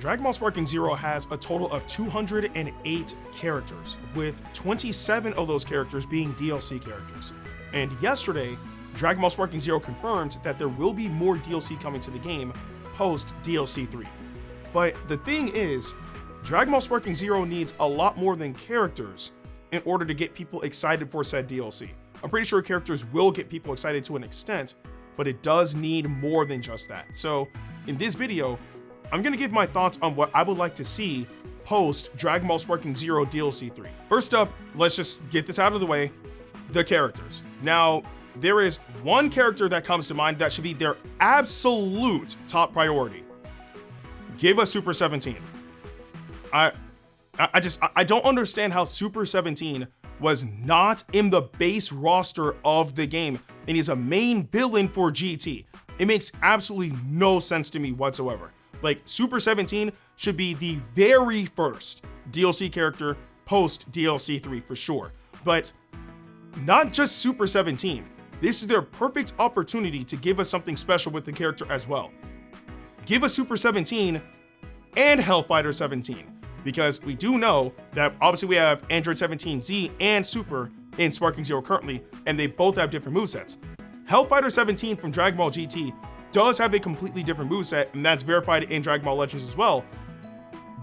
Dragon Ball Sparking Zero has a total of 208 characters, with 27 of those characters being DLC characters. And yesterday, Dragon Ball Sparking Zero confirmed that there will be more DLC coming to the game post DLC 3. But the thing is, Dragon Ball Sparking Zero needs a lot more than characters in order to get people excited for said DLC. I'm pretty sure characters will get people excited to an extent, but it does need more than just that. So in this video, I'm gonna give my thoughts on what I would like to see post Dragon Ball Sparking Zero DLC 3. First up, let's just get this out of the way, the characters. Now, there is one character that comes to mind that should be their absolute top priority. Give us Super 17. I don't understand how Super 17 was not in the base roster of the game and is a main villain for GT. It makes absolutely no sense to me whatsoever. Like, Super 17 should be the very first DLC character post DLC 3 for sure. But not just Super 17. This is their perfect opportunity to give us something special with the character as well. Give us Super 17 and Hellfighter 17. Because we do know that obviously we have Android 17Z and Super in Sparking Zero currently, and they both have different movesets. Hellfighter 17 from Dragon Ball GT does have a completely different moveset, and that's verified in Dragon Ball Legends as well.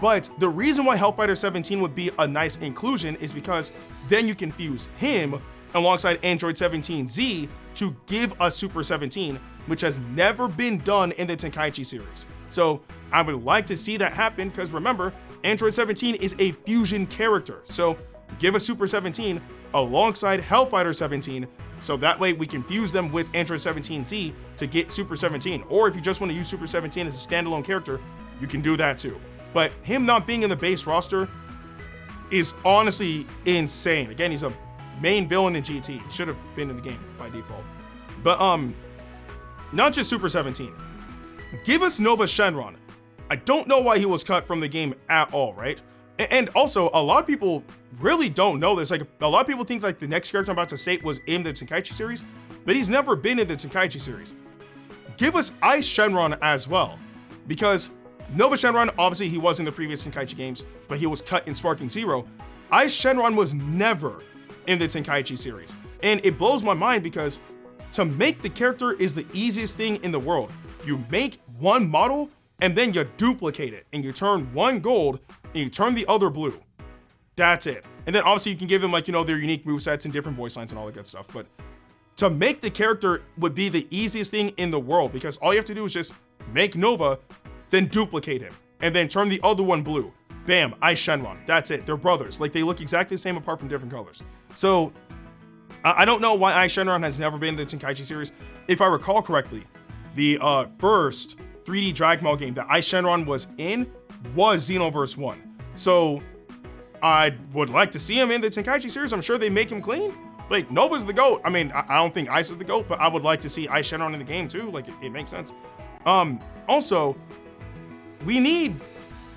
But the reason why Hellfighter 17 would be a nice inclusion is because then you can fuse him alongside Android 17Z to give us Super 17, which has never been done in the Tenkaichi series. So I would like to see that happen, because remember, Android 17 is a fusion character. So give us Super 17 alongside Hellfighter 17, so that way we can fuse them with Android 17Z to get Super 17. Or if you just want to use Super 17 as a standalone character, you can do that too. But him not being in the base roster is honestly insane. Again, he's a main villain in GT. He should have been in the game by default. But not just Super 17. Give us Nova Shenron. I don't know why he was cut from the game at all, right? And also, a lot of people really don't know this. Like, a lot of people think like the next character I'm about to state was in the Tenkaichi series, but he's never been in the Tenkaichi series. Give us Ice Shenron as well, because Nova Shenron, obviously he was in the previous Tenkaichi games, but he was cut in Sparking Zero. Ice Shenron was never in the Tenkaichi series. And it blows my mind because to make the character is the easiest thing in the world. You make one model and then you duplicate it and you turn one gold and you turn the other blue. That's it. And then obviously you can give them like, you know, their unique movesets and different voice lines and all that good stuff. But to make the character would be the easiest thing in the world, because all you have to do is just make Nova, then duplicate him, and then turn the other one blue. Bam, Ice Shenron. That's it. They're brothers. Like, they look exactly the same apart from different colors. So I don't know why Ice Shenron has never been in the Tenkaichi series. If I recall correctly, the first 3D Dragon Ball game that Ice Shenron was in was Xenoverse 1. So I would like to see him in the Tenkaichi series. I'm sure they make him clean. Like, Nova's the GOAT. I mean, I don't think Ice is the GOAT, but I would like to see Ice Shenron in the game too. Like, it makes sense. Also, we need,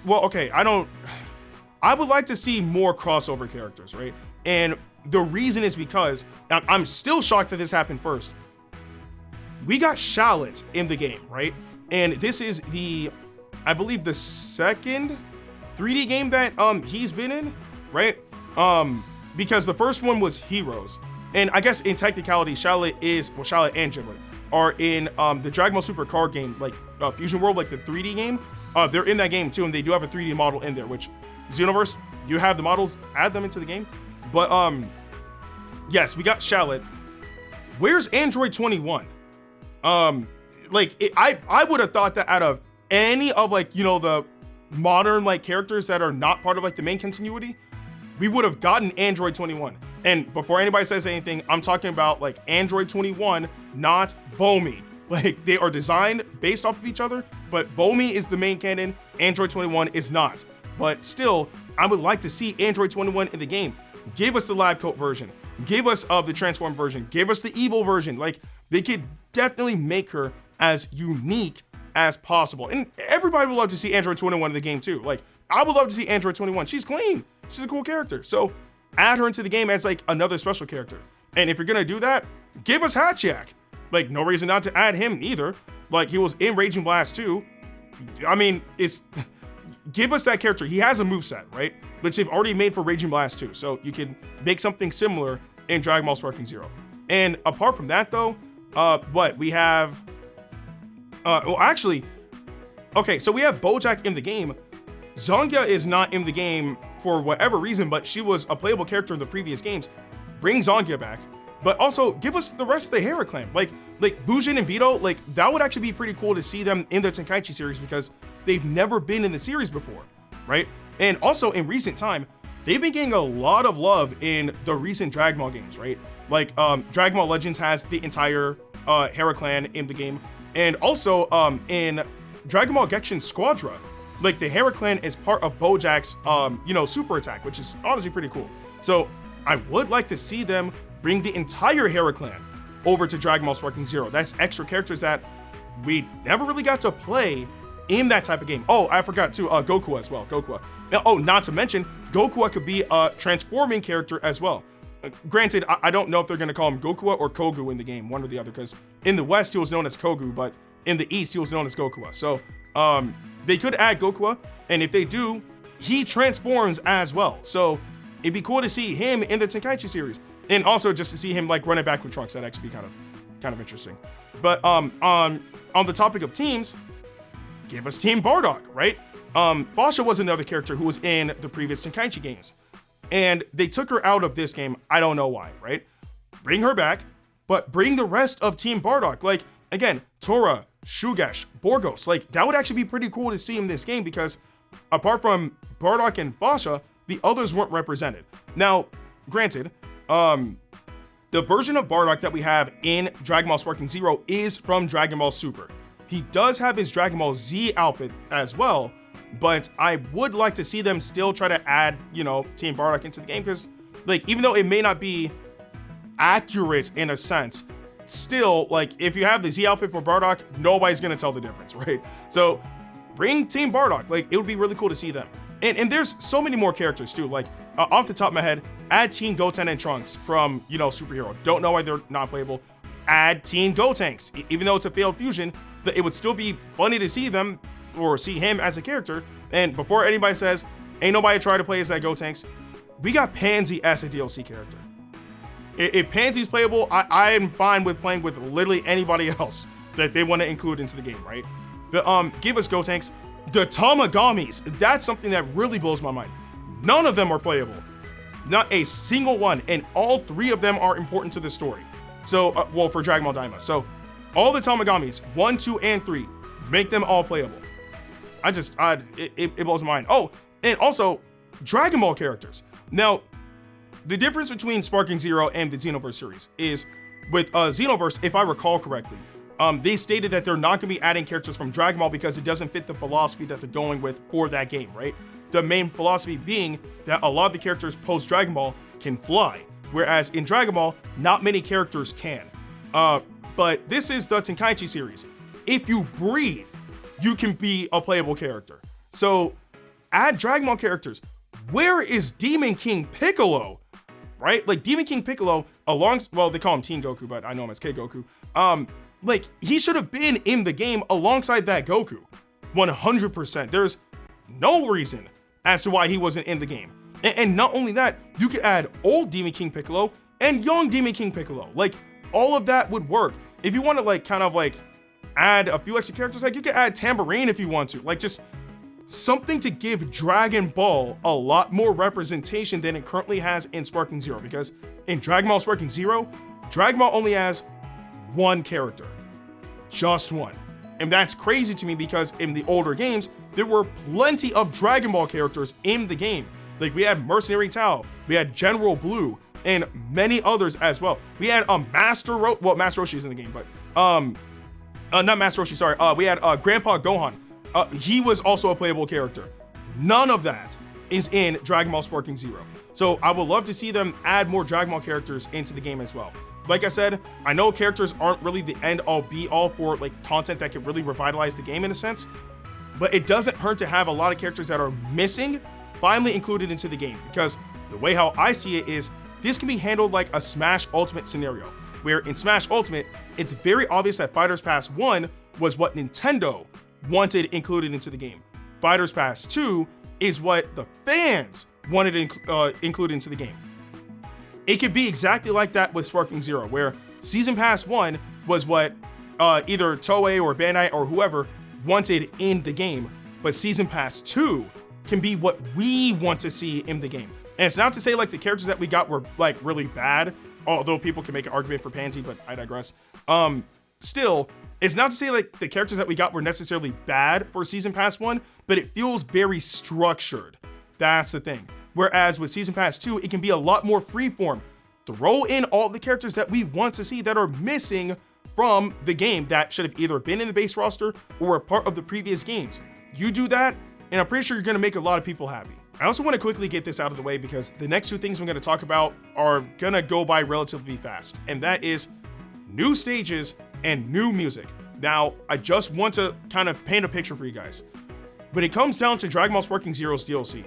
well, okay, I would like to see more crossover characters, right? And the reason is because I'm still shocked that this happened first. We got Shallot in the game, right? And this is I believe the second 3D game that he's been in, right? Because the first one was Heroes. And I guess in technicality, Shallot and Giblet are in the Dragon Ball Super card game, like Fusion World, like the 3D game. They're in that game too, and they do have a 3D model in there, which Xenoverse, you have the models, add them into the game. But yes, we got Shallot. Where's Android 21? I would have thought that out of any of, like, you know, the modern like characters that are not part of like the main continuity, we would have gotten Android 21. And before anybody says anything, I'm talking about like Android 21, not Vomi. Like, they are designed based off of each other, but Vomi is the main canon, Android 21 is not. But still, I would like to see Android 21 in the game. Give us the lab coat version, give us the transform version, give us the evil version. Like, they could definitely make her as unique as possible. And everybody would love to see Android 21 in the game too. Like, I would love to see Android 21. She's clean. She's a cool character. So add her into the game as like another special character. And if you're gonna do that, give us Hatchiak. Like, no reason not to add him either. Like, he was in Raging Blast 2. I mean, give us that character. He has a moveset, right? Which they've already made for Raging Blast too. So you can make something similar in Dragon Ball Sparking Zero. And apart from that though, what we have, well actually, okay, so we have Bojack in the game. Zongia is not in the game for whatever reason, but she was a playable character in the previous games. Bring Zongia back, but also give us the rest of the Hera clan. Like Bujin and Beto, like that would actually be pretty cool to see them in the Tenkaichi series because they've never been in the series before, right? And also in recent time, they've been getting a lot of love in the recent Dragon Ball games, right? Like Dragon Ball Legends has the entire Hera clan in the game, and also in Dragon Ball Genshin Squadra, like the Hera clan is part of Bojack's super attack, which is honestly pretty cool. So I would like to see them bring the entire Hera clan over to Dragon Ball Sparking Zero. That's extra characters that we never really got to play in that type of game. Oh, I forgot too, Goku as well, Goku. Oh, not to mention, Goku could be a transforming character as well. Granted, I don't know if they're gonna call him Goku or Kogu in the game, one or the other, because in the West he was known as Kogu, but in the East he was known as Goku. So they could add Goku, and if they do, he transforms as well. So it'd be cool to see him in the Tenkaichi series, and also just to see him like running back with Trunks. That'd actually be kind of interesting. But on the topic of teams, give us Team Bardock, right? Fasha was another character who was in the previous Tenkaichi games, and they took her out of this game. I don't know why, right? Bring her back, but bring the rest of Team Bardock. Like, again, Tora, Shugesh, Borgos, like that would actually be pretty cool to see in this game because apart from Bardock and Fasha, the others weren't represented. Now, granted, the version of Bardock that we have in Dragon Ball Sparking Zero is from Dragon Ball Super. He does have his Dragon Ball Z outfit as well, but I would like to see them still try to add, Team Bardock into the game because, like, even though it may not be accurate in a sense, still, like, if you have the Z outfit for Bardock, nobody's gonna tell the difference, right? So bring Team Bardock. Like, it would be really cool to see them. And there's so many more characters too. Like, off the top of my head, add Teen Goten and Trunks from, Superhero. Don't know why they're not playable. Add Teen Gotenks. Even though it's a failed fusion, it would still be funny to see them or see him as a character. And before anybody says, ain't nobody try to play as that Gotenks, we got Pansy as a DLC character. If Pansy's playable, I am fine with playing with literally anybody else that they want to include into the game, right? Give us Gotenks. The Tamagamis, that's something that really blows my mind. None of them are playable. Not a single one, and all three of them are important to the story. So, for Dragon Ball Daima. So, all the Tamagamis, 1, 2, and 3, make them all playable. It blows my mind. Oh, and also, Dragon Ball characters. Now, the difference between Sparking Zero and the Xenoverse series is, with Xenoverse, if I recall correctly, they stated that they're not going to be adding characters from Dragon Ball because it doesn't fit the philosophy that they're going with for that game, right? The main philosophy being that a lot of the characters post Dragon Ball can fly, whereas in Dragon Ball, not many characters can. But this is the Tenkaichi series. If you breathe, you can be a playable character. So add Dragon Ball characters. Where is Demon King Piccolo? Right? Like Demon King Piccolo they call him Teen Goku, but I know him as K Goku. Like he should have been in the game alongside that Goku. 100%. There's no reason as to why he wasn't in the game. And not only that, you could add old Demon King Piccolo and young Demon King Piccolo. Like all of that would work. If you want to add a few extra characters, like you could add Tambourine if you want to. Like just something to give Dragon Ball a lot more representation than it currently has in Sparking Zero. Because in Dragon Ball Sparking Zero, Dragon Ball only has one character. Just one. And that's crazy to me because in the older games, there were plenty of Dragon Ball characters in the game. Like we had Mercenary Tao, we had General Blue, and many others as well. We had Master Roshi's in the game, but not Master Roshi, sorry. We had Grandpa Gohan. He was also a playable character. None of that is in Dragon Ball Sparking Zero. So I would love to see them add more Dragon Ball characters into the game as well. Like I said, I know characters aren't really the end all be all for like content that could really revitalize the game in a sense, but it doesn't hurt to have a lot of characters that are missing finally included into the game, because the way how I see it is this can be handled like a Smash Ultimate scenario, where in Smash Ultimate, it's very obvious that Fighters Pass 1 was what Nintendo wanted included into the game. Fighters Pass 2 is what the fans wanted to include into the game. It could be exactly like that with Sparking Zero, where Season Pass 1 was what either Toei or Bandai or whoever wanted in the game, but Season Pass 2 can be what we want to see in the game. And it's not to say like the characters that we got were like really bad, although people can make an argument for Pansy, but I digress. Still, it's not to say like the characters that we got were necessarily bad for Season Pass 1, but it feels very structured. That's the thing. Whereas with Season Pass 2, it can be a lot more freeform. Throw in all the characters that we want to see that are missing from the game that should have either been in the base roster or a part of the previous games. You do that, and I'm pretty sure you're going to make a lot of people happy. I also want to quickly get this out of the way because the next two things I'm going to talk about are going to go by relatively fast, and that is new stages and new music. Now, I just want to kind of paint a picture for you guys. When it comes down to Dragon Ball Sparking Zero's DLC,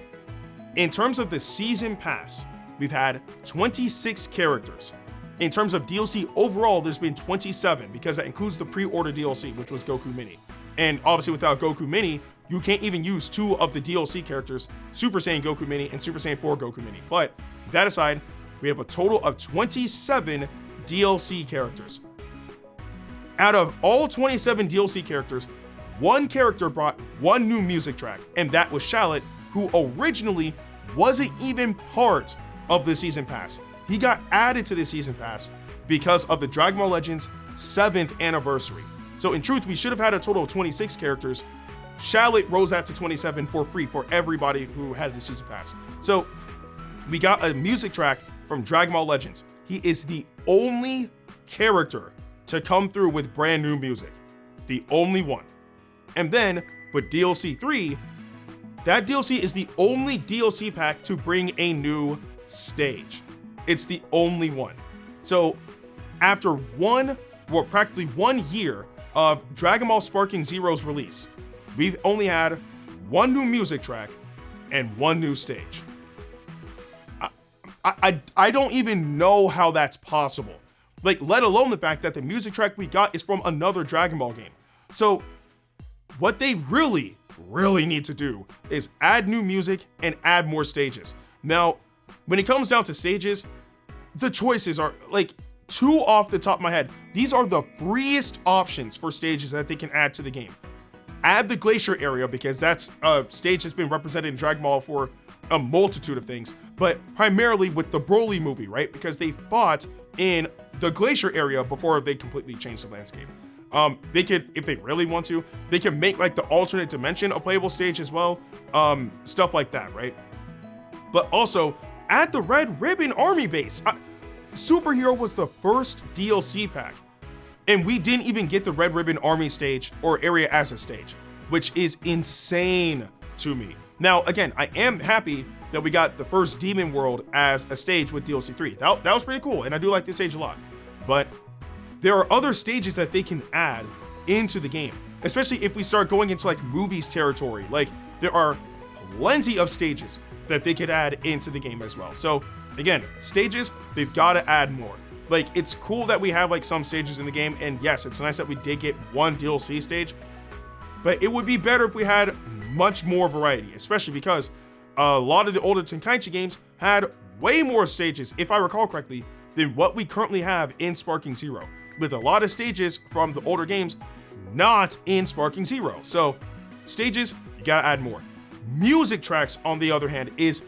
in terms of the Season Pass, we've had 26 characters. In terms of DLC overall, there's been 27 because that includes the pre-order DLC, which was Goku Mini. And obviously without Goku Mini, you can't even use two of the DLC characters, Super Saiyan Goku Mini and Super Saiyan 4 Goku Mini. But that aside, we have a total of 27 DLC characters. Out of all 27 DLC characters, one character brought one new music track, and that was Shallot, who originally wasn't even part of the Season Pass. He got added to the Season Pass because of the Dragon Ball Legends 7th anniversary. So in truth, we should have had a total of 26 characters. Shallot rose that to 27 for free for everybody who had the Season Pass. So we got a music track from Dragon Ball Legends. He is the only character to come through with brand new music. The only one. And then with DLC 3, that DLC is the only DLC pack to bring a new stage. It's the only one. So after practically 1 year of Dragon Ball Sparking Zero's release, we've only had one new music track and one new stage. I don't even know how that's possible. Like, let alone the fact that the music track we got is from another Dragon Ball game. So what they really need to do is add new music and add more stages. Now, when it comes down to stages, the choices are like two off the top of my head. These are the freest options for stages that they can add to the game. Add the Glacier area because that's a stage that's been represented in Dragon Ball for a multitude of things, but primarily with the Broly movie, right? Because they fought in the Glacier area before they completely changed the landscape. They could, if they really want to, they can make like the alternate dimension a playable stage as well. Stuff like that, right? But also add the Red Ribbon Army Base. Superhero was the first DLC pack, and we didn't even get the Red Ribbon Army stage or area as a stage, which is insane to me. Now, again, I am happy that we got the first Demon World as a stage with DLC 3. That was pretty cool, and I do like this stage a lot. But there are other stages that they can add into the game, especially if we start going into like movies territory. Like, there are plenty of stages that they could add into the game as well. So again, stages, they've got to add more. Like, it's cool that we have like some stages in the game, and yes, it's nice that we did get one DLC stage, but it would be better if we had much more variety, especially because a lot of the older Tenkaichi games had way more stages, if I recall correctly, than what we currently have in Sparking Zero, with a lot of stages from the older games not in Sparking Zero. So stages, you gotta add more. Music tracks, on the other hand, is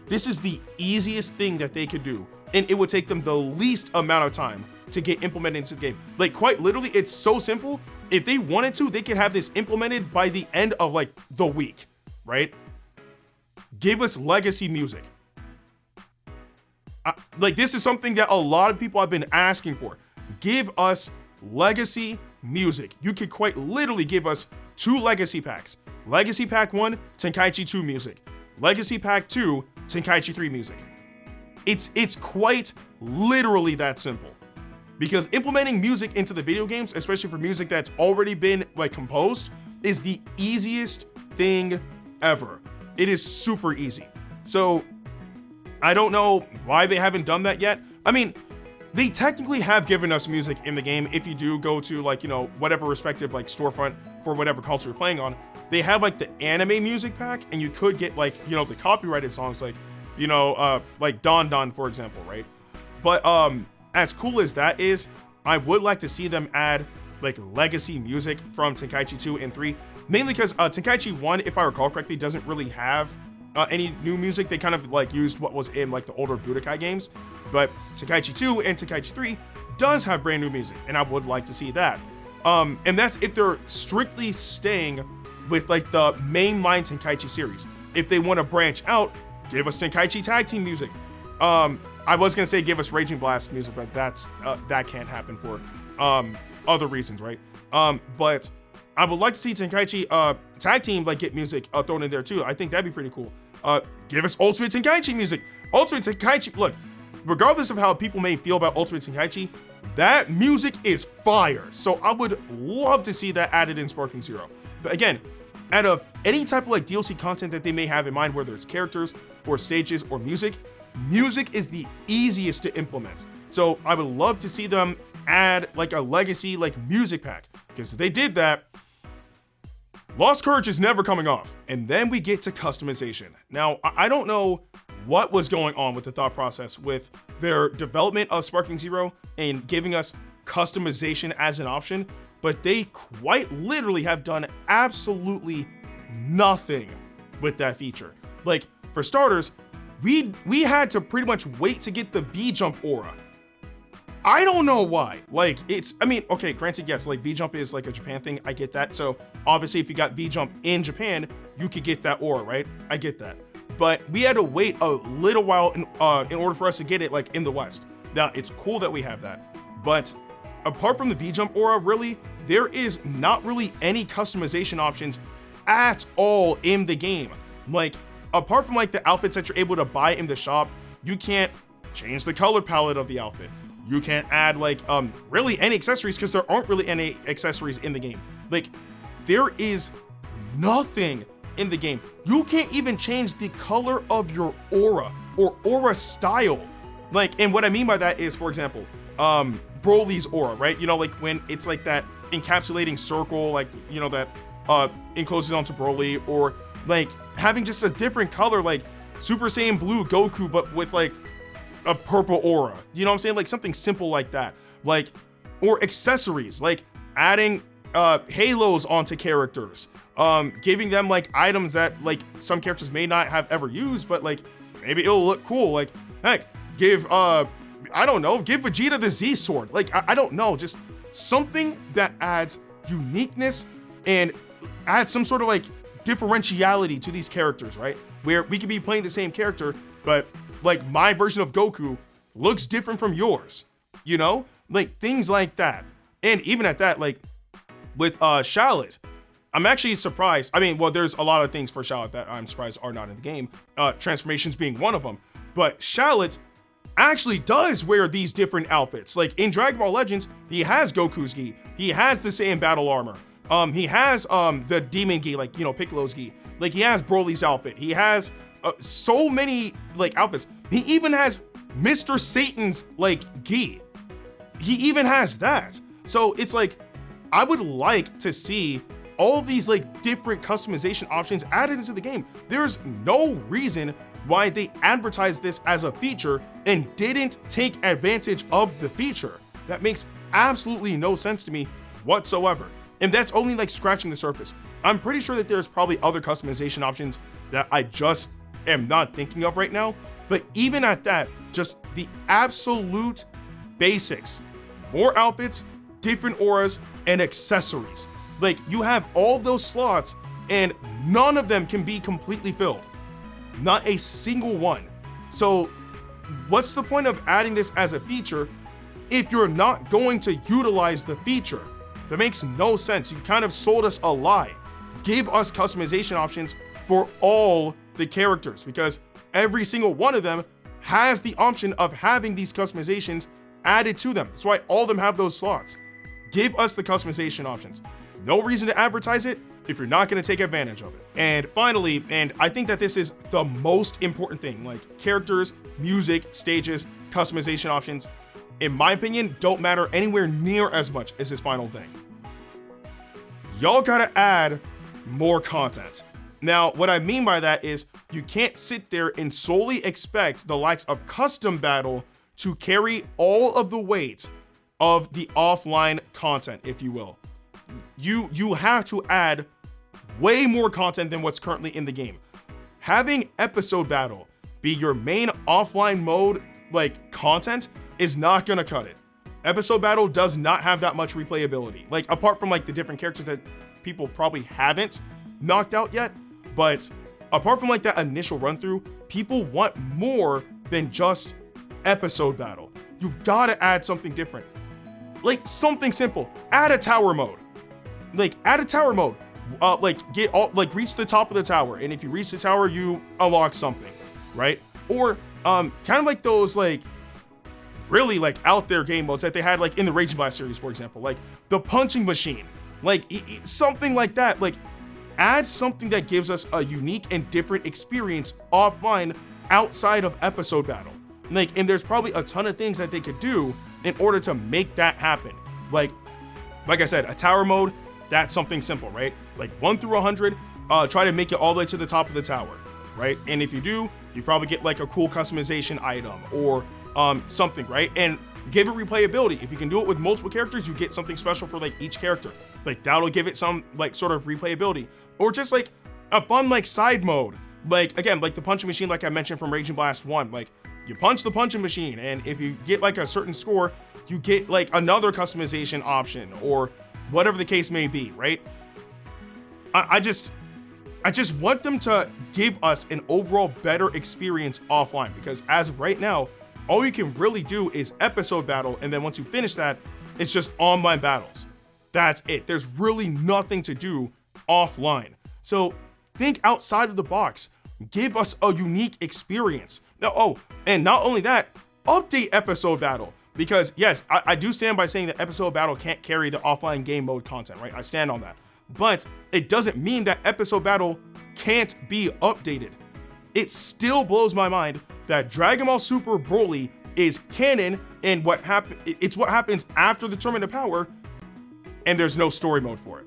this is the easiest thing that they could do, and it would take them the least amount of time to get implemented into the game. Like, quite literally, it's so simple. If they wanted to, they could have this implemented by the end of like the week, right? Give us legacy music. Like, this is something that a lot of people have been asking for. Give us legacy music. You could quite literally give us 2 legacy packs. Legacy Pack 1, Tenkaichi 2 music. Legacy Pack 2, Tenkaichi 3 music. It's quite literally that simple. Because implementing music into the video games, especially for music that's already been like composed, is the easiest thing ever. It is super easy. So I don't know why they haven't done that yet. I mean, they technically have given us music in the game if you do go to like, you know, whatever respective like storefront for whatever console you're playing on. they have like the anime music pack, and you could get like, you know, the copyrighted songs like, you know, like Don Don, for example, right? But as cool as that is, I would like to see them add like legacy music from Tenkaichi 2 and 3, mainly because Tenkaichi 1, if I recall correctly, doesn't really have any new music. They kind of like used what was in like the older Budokai games, but Tenkaichi 2 and Tenkaichi 3 does have brand new music, and I would like to see that. And that's if they're strictly staying with like the mainline Tenkaichi series. If they want to branch out, give us Tenkaichi tag team music. I was gonna say give us Raging Blast music, but that can't happen for other reasons, right? But I would like to see Tenkaichi tag team like get music thrown in there too. I think that'd be pretty cool. Give us Ultimate Tenkaichi music. Ultimate Tenkaichi, look, regardless of how people may feel about Ultimate Tenkaichi, that music is fire. So I would love to see that added in Sparking Zero. But again, out of any type of like DLC content that they may have in mind, whether it's characters or stages or music is the easiest to implement. So I would love to see them add like a legacy like music pack, because if they did that, Lost Courage is never coming off. And then we get to customization. Now, I don't know what was going on with the thought process with their development of Sparking Zero and giving us customization as an option, but they quite literally have done absolutely nothing with that feature. Like, for starters, we had to pretty much wait to get the V-Jump aura. I don't know why. Like, I mean, okay, granted, yes, like V-Jump is like a Japan thing, I get that. So obviously if you got V-Jump in Japan, you could get that aura, right? I get that. But we had to wait a little while in order for us to get it like in the West. Now, it's cool that we have that, but apart from the V-Jump aura, really, there is not really any customization options at all in the game. Like, apart from like the outfits that you're able to buy in the shop, you can't change the color palette of the outfit. You can't add like really any accessories, because there aren't really any accessories in the game. Like, there is nothing in the game. You can't even change the color of your aura or aura style. Like, and what I mean by that is, for example, Broly's aura, right? You know, like when it's like that encapsulating circle, like, you know, that encloses onto Broly, or like having just a different color, like Super Saiyan Blue Goku, but with like a purple aura. You know what I'm saying? Like something simple like that. Like, or accessories, like adding halos onto characters, giving them like items that like some characters may not have ever used, but like maybe it'll look cool. Like, heck, give I don't know, give Vegeta the Z sword. Like, I don't know, just something that adds uniqueness and adds some sort of like differentiality to these characters, right? Where we could be playing the same character, but like my version of Goku looks different from yours, you know? Like things like that. And even at that, like with Charlotte, I'm actually surprised. I mean, well, there's a lot of things for Charlotte that I'm surprised are not in the game, transformations being one of them, but Charlotte actually does wear these different outfits. Like in Dragon Ball Legends, he has Goku's gi, he has the Saiyan battle armor, he has the demon gi, like, you know, Piccolo's gi, like he has Broly's outfit, he has so many like outfits. He even has Mr. Satan's like gi. He even has that. So it's like, I would like to see all these like different customization options added into the game. There's no reason why they advertised this as a feature and didn't take advantage of the feature. That makes absolutely no sense to me whatsoever. And that's only like scratching the surface. I'm pretty sure that there's probably other customization options that I just am not thinking of right now. But even at that, just the absolute basics, more outfits, different auras, and accessories. Like, you have all of those slots and none of them can be completely filled. Not a single one. So what's the point of adding this as a feature if you're not going to utilize the feature? That makes no sense. You kind of sold us a lie. Give us customization options for all the characters, because every single one of them has the option of having these customizations added to them. That's why all of them have those slots. Give us the customization options. No reason to advertise it if you're not going to take advantage of it. And finally, and I think that this is the most important thing, like characters, music, stages, customization options, in my opinion, don't matter anywhere near as much as this final thing. Y'all gotta add more content. Now, what I mean by that is you can't sit there and solely expect the likes of custom battle to carry all of the weight of the offline content, if you will. You have to add way more content than what's currently in the game. Having episode battle be your main offline mode like content is not gonna cut it. Episode battle does not have that much replayability. Like, apart from like the different characters that people probably haven't knocked out yet, but apart from like that initial run through, people want more than just episode battle. You've got to add something different. Like something simple. Add a tower mode. Like add a tower mode. Reach the top of the tower, and if you reach the tower, you unlock something, right? Or kind of like those like really like out there game modes that they had like in the Raging Blast series, for example, like the punching machine, like something like that. Like add something that gives us a unique and different experience offline outside of episode battle. Like, and there's probably a ton of things that they could do in order to make that happen. Like I said, a tower mode, that's something simple, right? Like 1 through 100, try to make it all the way to the top of the tower, right? And if you do, you probably get like a cool customization item or something, right? And give it replayability. If you can do it with multiple characters, you get something special for like each character. Like that'll give it some like sort of replayability, or just like a fun like side mode. Like again, like the punching machine, like I mentioned from Raging Blast 1, like you punch the punching machine, and if you get like a certain score, you get like another customization option or whatever the case may be, right? I just want them to give us an overall better experience offline, because as of right now, all you can really do is episode battle, and then once you finish that, it's just online battles. That's it. There's really nothing to do offline. So think outside of the box. Give us a unique experience. Oh, and not only that, update episode battle. Because yes, I do stand by saying that episode battle can't carry the offline game mode content, right? I stand on that. But it doesn't mean that episode battle can't be updated. It still blows my mind that Dragon Ball Super Broly is canon, and it's what happens after the Tournament of Power, and there's no story mode for it.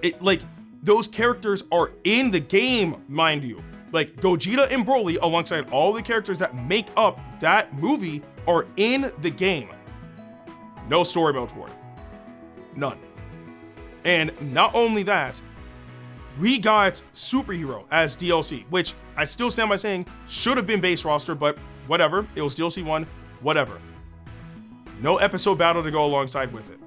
It like those characters are in the game, mind you. Like Gogeta and Broly, alongside all the characters that make up that movie, are in the game. No story mode for it. None. And not only that, we got Superhero as DLC, which I still stand by saying should have been base roster, but whatever. It was DLC 1, whatever. No episode battle to go alongside with it.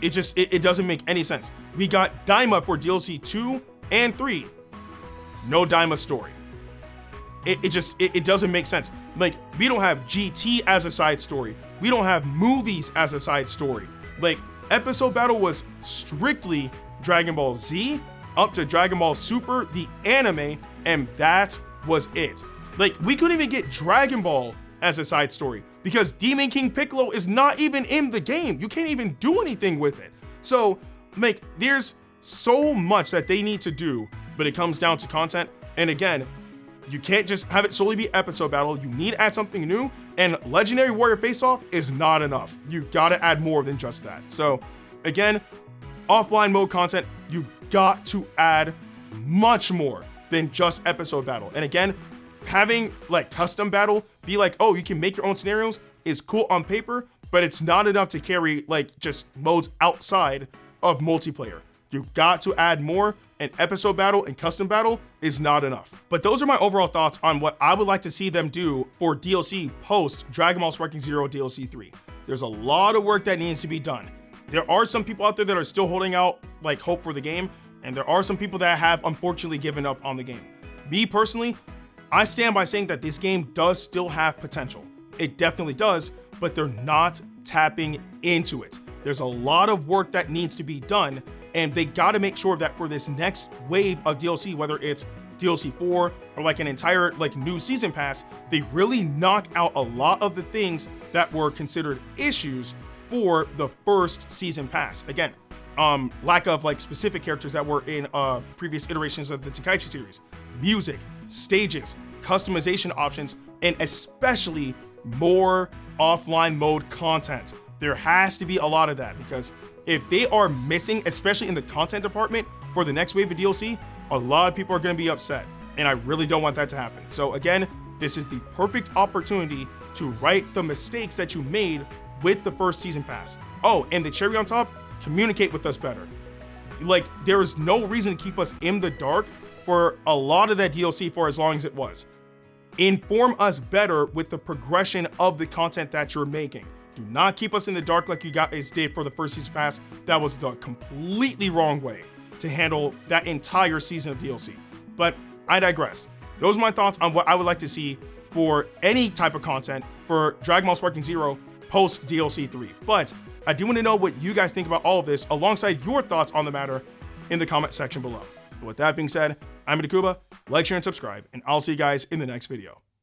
It doesn't make any sense. We got Daima for DLC 2 and 3. No Daima story. It doesn't make sense. Like, we don't have GT as a side story. We don't have movies as a side story. Like, episode battle was strictly Dragon Ball Z up to Dragon Ball Super, the anime, and that was it. Like, we couldn't even get Dragon Ball as a side story because Demon King Piccolo is not even in the game. You can't even do anything with it. So, like, there's so much that they need to do, but it comes down to content. And again, you can't just have it solely be episode battle. You need to add something new, and Legendary Warrior Face-Off is not enough. You gotta add more than just that. So again, offline mode content, you've got to add much more than just episode battle. And again, having like custom battle be like, oh, you can make your own scenarios is cool on paper, but it's not enough to carry like just modes outside of multiplayer. You've got to add more, and episode battle and custom battle is not enough. But those are my overall thoughts on what I would like to see them do for DLC post Dragon Ball Sparking Zero DLC 3. There's a lot of work that needs to be done. There are some people out there that are still holding out like hope for the game, and there are some people that have unfortunately given up on the game. Me personally, I stand by saying that this game does still have potential. It definitely does, but they're not tapping into it. There's a lot of work that needs to be done, and they got to make sure that for this next wave of DLC, whether it's DLC 4 or like an entire like new season pass, they really knock out a lot of the things that were considered issues for the first season pass. Again, lack of like specific characters that were in previous iterations of the Tenkaichi series, music, stages, customization options, and especially more offline mode content. There has to be a lot of that, because If they are missing, especially in the content department for the next wave of DLC, a lot of people are going to be upset. And I really don't want that to happen. So again, this is the perfect opportunity to right the mistakes that you made with the first season pass. Oh, and the cherry on top, communicate with us better. Like, there is no reason to keep us in the dark for a lot of that DLC for as long as it was. Inform us better with the progression of the content that you're making. Do not keep us in the dark like you guys did for the first season pass. That was the completely wrong way to handle that entire season of DLC. But I digress. Those are my thoughts on what I would like to see for any type of content for Dragon Ball Sparking Zero post DLC 3. But I do want to know what you guys think about all of this alongside your thoughts on the matter in the comment section below. But with that being said, I'm Ndukauba. Like, share, and subscribe, and I'll see you guys in the next video.